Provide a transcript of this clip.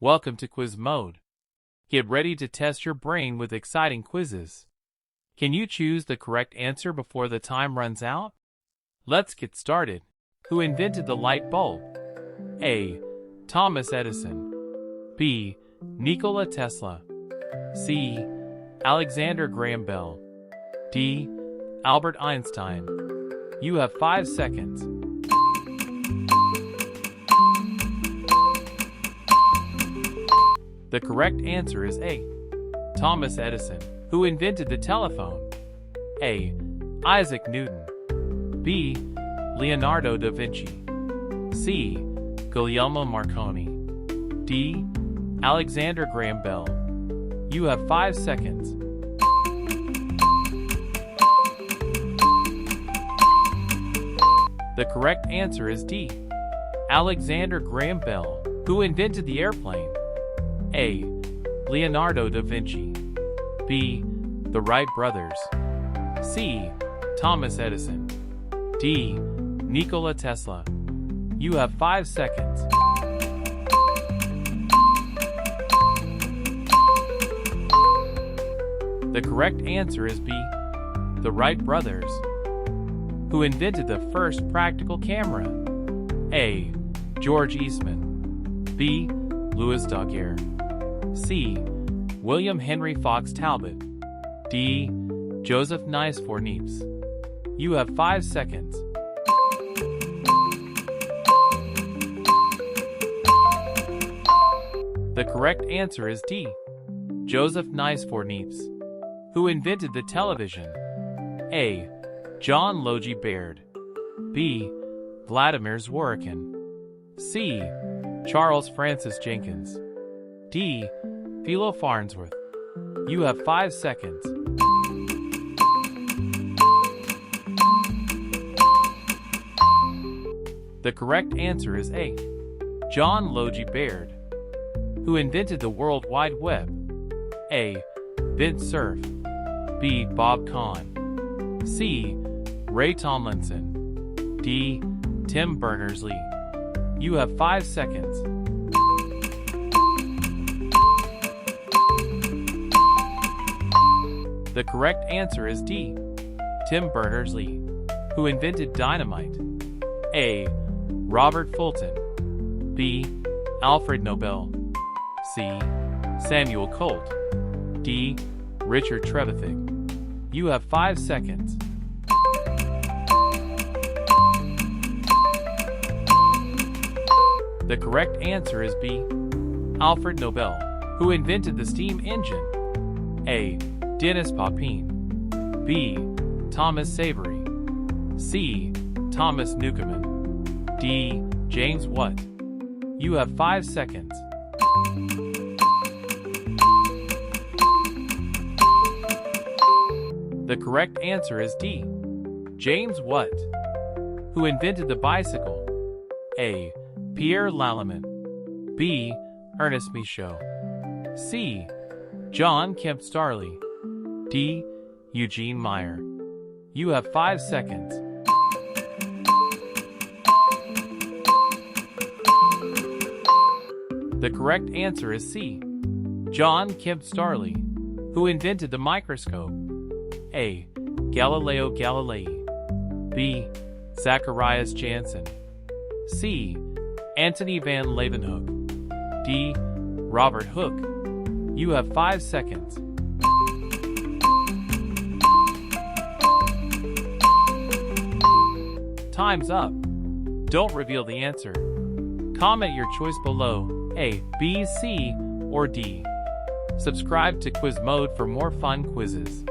Welcome to Quiz Mode. Get ready to test your brain with exciting quizzes. Can you choose the correct answer before the time runs out? Let's get started. Who invented the light bulb? A. Thomas Edison. B. Nikola Tesla. C. Alexander Graham Bell. D. Albert Einstein. You have 5 seconds. The correct answer is A. Thomas Edison. Who invented the telephone? A. Isaac Newton. B. Leonardo da Vinci. C. Guglielmo Marconi. D. Alexander Graham Bell. You have 5 seconds. The correct answer is D. Alexander Graham Bell. Who invented the airplane? A. Leonardo da Vinci. B. The Wright brothers. C. Thomas Edison. D. Nikola Tesla. You have 5 seconds. The correct answer is B. The Wright brothers. Who invented the first practical camera? A. George Eastman. B. Louis Daguerre. C. William Henry Fox Talbot. D. Joseph Nice for Niepce. You have 5 seconds. The correct answer is D. Joseph Nice for Niepce. Who invented the television? A. John Logie Baird. B. Vladimir Zworykin. C. Charles Francis Jenkins. D. Philo Farnsworth. You have 5 seconds. The correct answer is A. John Logie Baird. Who invented the World Wide Web? A. Vint Cerf. B. Bob Kahn. C. Ray Tomlinson. D. Tim Berners-Lee. You have 5 seconds. The correct answer is D. Tim Berners-Lee. Who invented dynamite? A. Robert Fulton. B. Alfred Nobel. C. Samuel Colt. D. Richard Trevithick. You have 5 seconds. The correct answer is B. Alfred Nobel. Who invented the steam engine? A. Dennis Papin. B. Thomas Savery. C. Thomas Newcomen. D. James Watt. You have 5 seconds. The correct answer is D. James Watt. Who invented the bicycle? A. Pierre Lallemand. B. Ernest Michaud. C. John Kemp Starley. D. Eugene Meyer. You have 5 seconds. The correct answer is C. John Kemp Starley. Who invented the microscope? A. Galileo Galilei. B. Zacharias Janssen. C. Antony van Leeuwenhoek. D. Robert Hooke. You have 5 seconds. Time's up. Don't reveal the answer. Comment your choice below, A, B, C, or D. Subscribe to Quiz Mode for more fun quizzes.